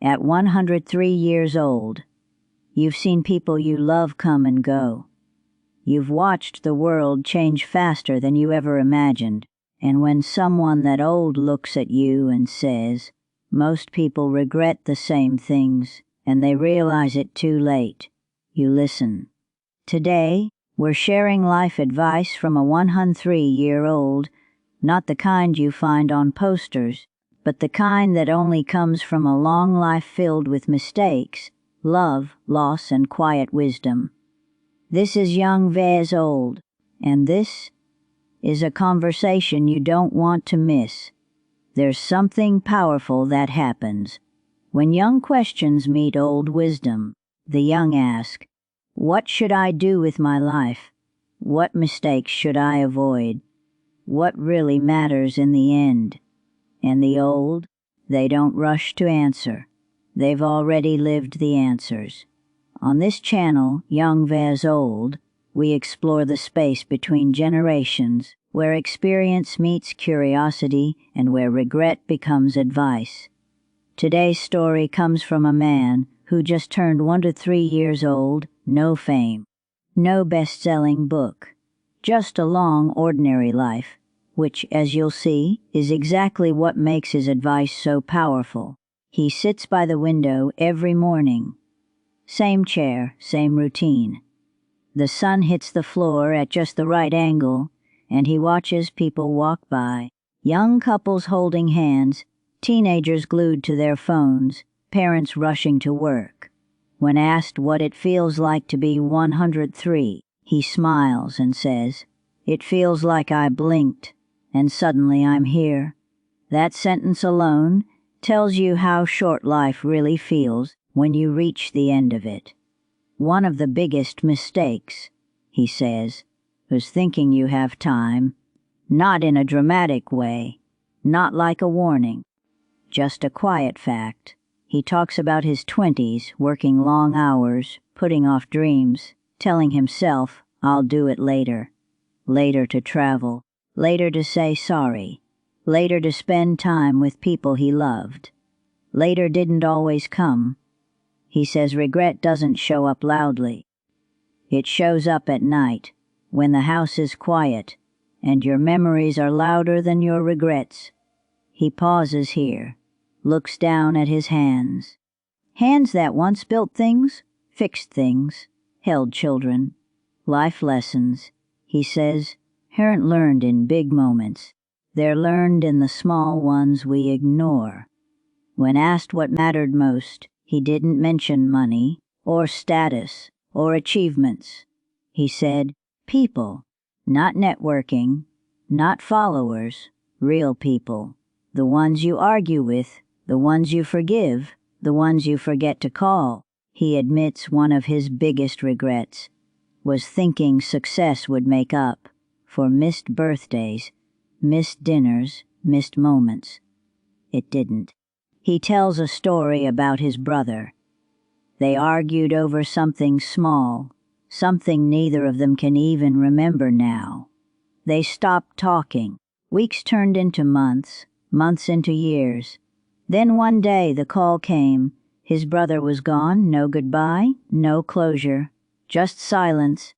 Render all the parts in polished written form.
At 103 years old, you've seen people you love come and go. You've watched the world change faster than you ever imagined, and when someone that old looks at you and says, "Most people regret the same things, and they realize it too late," you listen. Today, we're sharing life advice from a 103-year-old, not the kind you find on posters, but the kind that only comes from a long life filled with mistakes, love, loss, and quiet wisdom. This is young Vaz Old, and this is a conversation you don't want to miss. There's something powerful that happens. When young questions meet old wisdom, the young ask, "What should I do with my life? What mistakes should I avoid? What really matters in the end?" And the old, they don't rush to answer. They've already lived the answers. On this channel, Young Vaz Old, we explore the space between generations, where experience meets curiosity and where regret becomes advice. Today's story comes from a man who just turned 103 years old, no fame, no best-selling book, just a long, ordinary life, which, as you'll see, is exactly what makes his advice so powerful. He sits by the window every morning. Same chair, same routine. The sun hits the floor at just the right angle, and he watches people walk by. Young couples holding hands, teenagers glued to their phones, parents rushing to work. When asked what it feels like to be 103, he smiles and says, "It feels like I blinked, and suddenly I'm here." That sentence alone tells you how short life really feels when you reach the end of it. One of the biggest mistakes, he says, is thinking you have time, not in a dramatic way, not like a warning, just a quiet fact. He talks about his 20s, working long hours, putting off dreams, telling himself, "I'll do it later." Later to travel, later to say sorry, later to spend time with people he loved. Later didn't always come. He says regret doesn't show up loudly. It shows up at night, when the house is quiet, and your memories are louder than your regrets. He pauses here, looks down at his hands. Hands that once built things, fixed things, held children. Life lessons, he says, aren't learned in big moments. They're learned in the small ones we ignore. When asked what mattered most, he didn't mention money, or status, or achievements. He said, people, not networking, not followers, real people. The ones you argue with, the ones you forgive, the ones you forget to call. He admits one of his biggest regrets was thinking success would make up for missed birthdays, missed dinners, missed moments. It didn't. He tells a story about his brother. They argued over something small, something neither of them can even remember now. They stopped talking. Weeks turned into months, months into years. Then one day the call came. His brother was gone, no goodbye, no closure, just silence.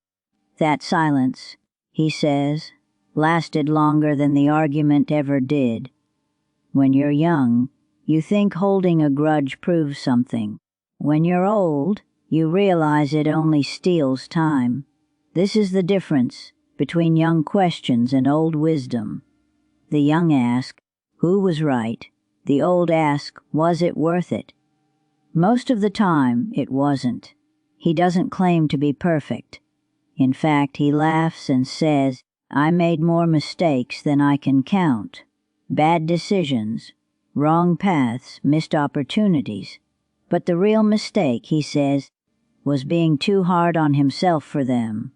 That silence, he says, lasted longer than the argument ever did. When you're young, you think holding a grudge proves something. When you're old, you realize it only steals time. This is the difference between young questions and old wisdom. The young ask, who was right? The old ask, was it worth it? Most of the time, it wasn't. He doesn't claim to be perfect. In fact, he laughs and says, "I made more mistakes than I can count. Bad decisions, wrong paths, missed opportunities. But the real mistake," he says, was being too hard on himself for them.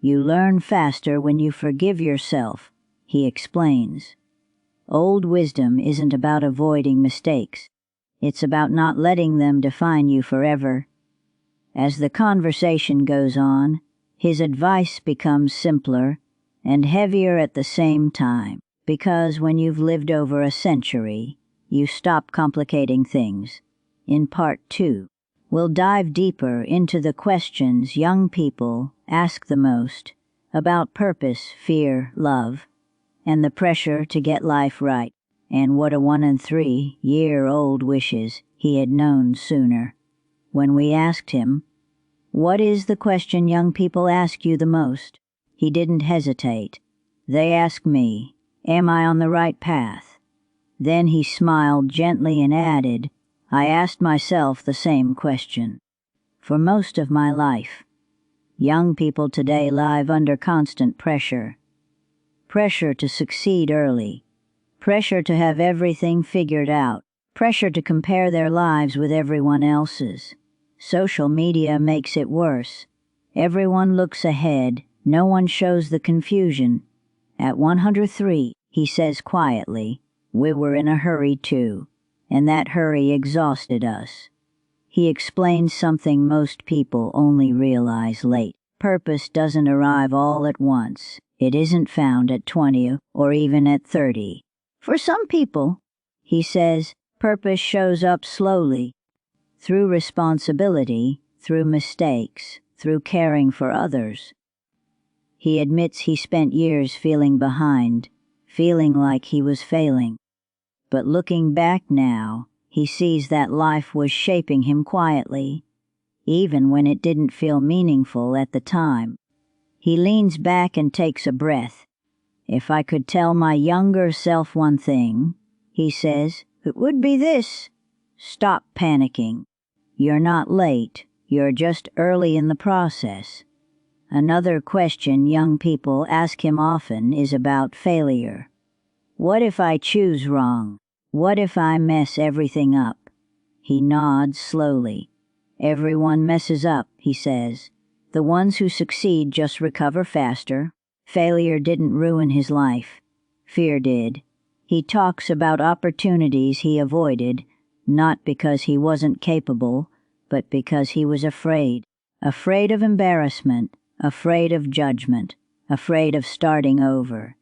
You learn faster when you forgive yourself, he explains. Old wisdom isn't about avoiding mistakes. It's about not letting them define you forever. As the conversation goes on, his advice becomes simpler and heavier at the same time, because when you've lived over a century, you stop complicating things. In Part 2, we'll dive deeper into the questions young people ask the most about purpose, fear, love, and the pressure to get life right, and what a 1 and 3-year-old wishes he had known sooner. When we asked him, "What is the question young people ask you the most?" he didn't hesitate. "They ask me, am I on the right path?" Then he smiled gently and added, "I asked myself the same question. For most of my life." Young people today live under constant pressure. Pressure to succeed early. Pressure to have everything figured out. Pressure to compare their lives with everyone else's. Social media makes it worse. Everyone looks ahead. No one shows the confusion. At 103, he says quietly, we were in a hurry too, and that hurry exhausted us. He explains something most people only realize late. Purpose doesn't arrive all at once. It isn't found at 20 or even at 30. For some people, he says, purpose shows up slowly, through responsibility, through mistakes, through caring for others. He admits he spent years feeling behind, feeling like he was failing. But looking back now, he sees that life was shaping him quietly, even when it didn't feel meaningful at the time. He leans back and takes a breath. "If I could tell my younger self one thing," he says, "it would be this. Stop panicking. You're not late, you're just early in the process." Another question young people ask him often is about failure. What if I choose wrong? What if I mess everything up? He nods slowly. Everyone messes up, he says. The ones who succeed just recover faster. Failure didn't ruin his life. Fear did. He talks about opportunities he avoided, not because he wasn't capable, but because he was afraid. Afraid of embarrassment, afraid of judgment, afraid of starting over.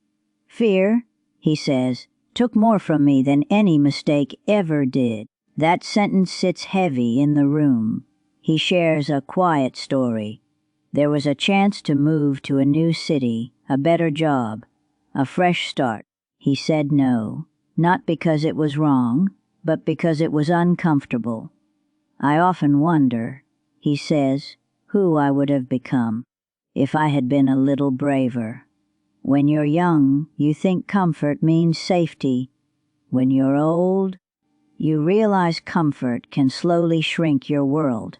Fear, he says, took more from me than any mistake ever did. That sentence sits heavy in the room. He shares a quiet story. There was a chance to move to a new city, a better job, a fresh start. He said no, not because it was wrong, but because it was uncomfortable. I often wonder, he says, who I would have become if I had been a little braver. When you're young, you think comfort means safety. When you're old, you realize comfort can slowly shrink your world.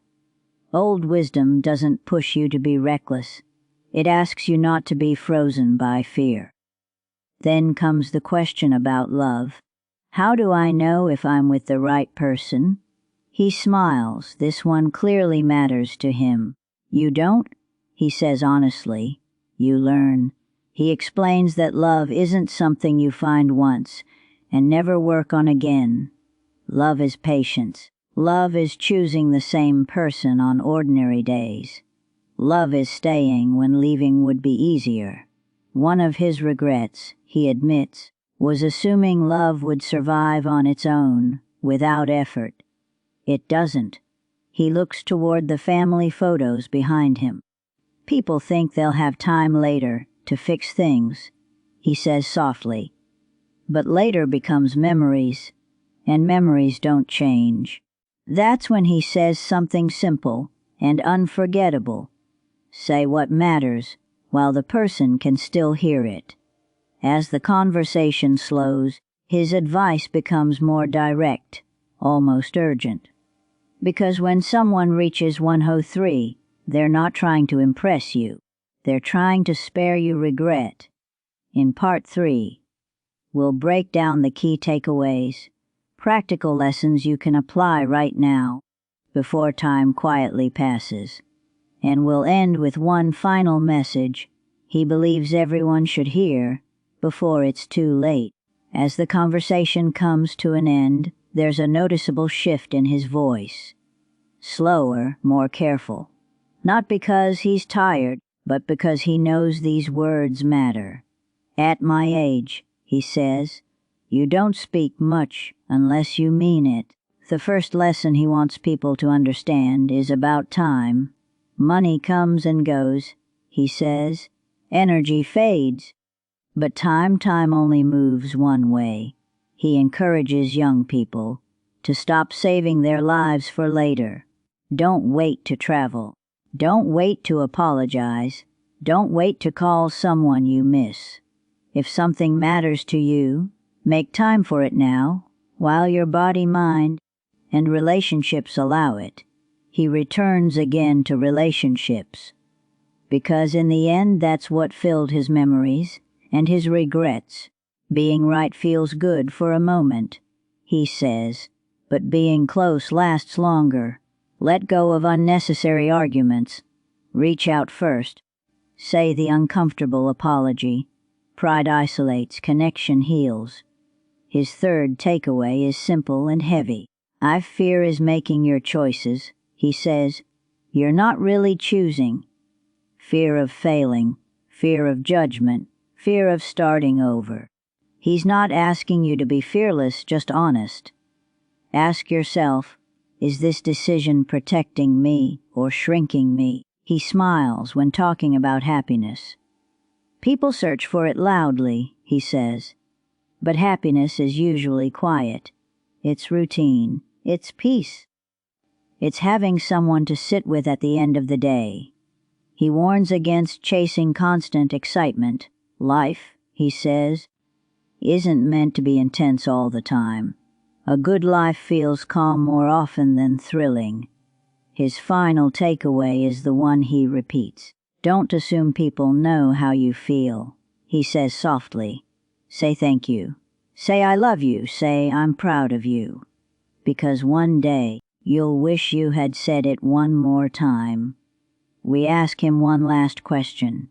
Old wisdom doesn't push you to be reckless. It asks you not to be frozen by fear. Then comes the question about love. How do I know if I'm with the right person? He smiles. This one clearly matters to him. You don't? He says honestly. You learn. He explains that love isn't something you find once and never work on again. Love is patience. Love is choosing the same person on ordinary days. Love is staying when leaving would be easier. One of his regrets, he admits, was assuming love would survive on its own, without effort. It doesn't. He looks toward the family photos behind him. People think they'll have time later to fix things, he says softly. But later becomes memories, and memories don't change. That's when he says something simple and unforgettable. Say what matters while the person can still hear it. As the conversation slows, his advice becomes more direct, almost urgent. Because when someone reaches 103, they're not trying to impress you. They're trying to spare you regret. In Part 3, we'll break down the key takeaways, practical lessons you can apply right now, before time quietly passes. And we'll end with one final message he believes everyone should hear before it's too late. As the conversation comes to an end, there's a noticeable shift in his voice. Slower, more careful. Not because he's tired, but because he knows these words matter. At my age, he says, you don't speak much unless you mean it. The first lesson he wants people to understand is about time. Money comes and goes, he says. Energy fades. But time only moves one way. He encourages young people to stop saving their lives for later. Don't wait to travel. Don't wait to apologize. Don't wait to call someone you miss. If something matters to you, make time for it now, while your body, mind, and relationships allow it. He returns again to relationships, because in the end that's what filled his memories and his regrets. Being right feels good for a moment, he says, but being close lasts longer. Let go of unnecessary arguments. Reach out first. Say the uncomfortable apology. Pride isolates, connection heals. His third takeaway is simple and heavy. Fear is making your choices, he says. You're not really choosing. Fear of failing, fear of judgment, fear of starting over. He's not asking you to be fearless, just honest. Ask yourself, is this decision protecting me or shrinking me? He smiles when talking about happiness. People search for it loudly, he says. But happiness is usually quiet. It's routine. It's peace. It's having someone to sit with at the end of the day. He warns against chasing constant excitement. Life, he says, isn't meant to be intense all the time. A good life feels calm more often than thrilling. His final takeaway is the one he repeats. Don't assume people know how you feel, he says softly. Say thank you. Say I love you. Say I'm proud of you. Because one day you'll wish you had said it one more time. We ask him one last question.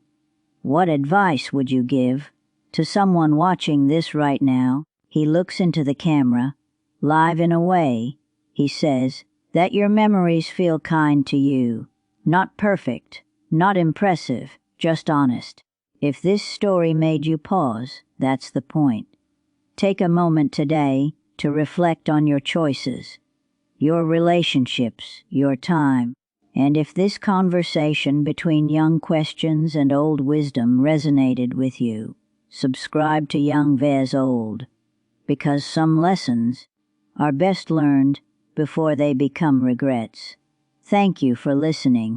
What advice would you give to someone watching this right now? He looks into the camera, live in a way, he says, that your memories feel kind to you. Not perfect, not impressive, just honest. If this story made you pause, that's the point. Take a moment today to reflect on your choices, your relationships, your time. And if this conversation between young questions and old wisdom resonated with you, subscribe to Young Vez Old, because some lessons are best learned before they become regrets. Thank you for listening.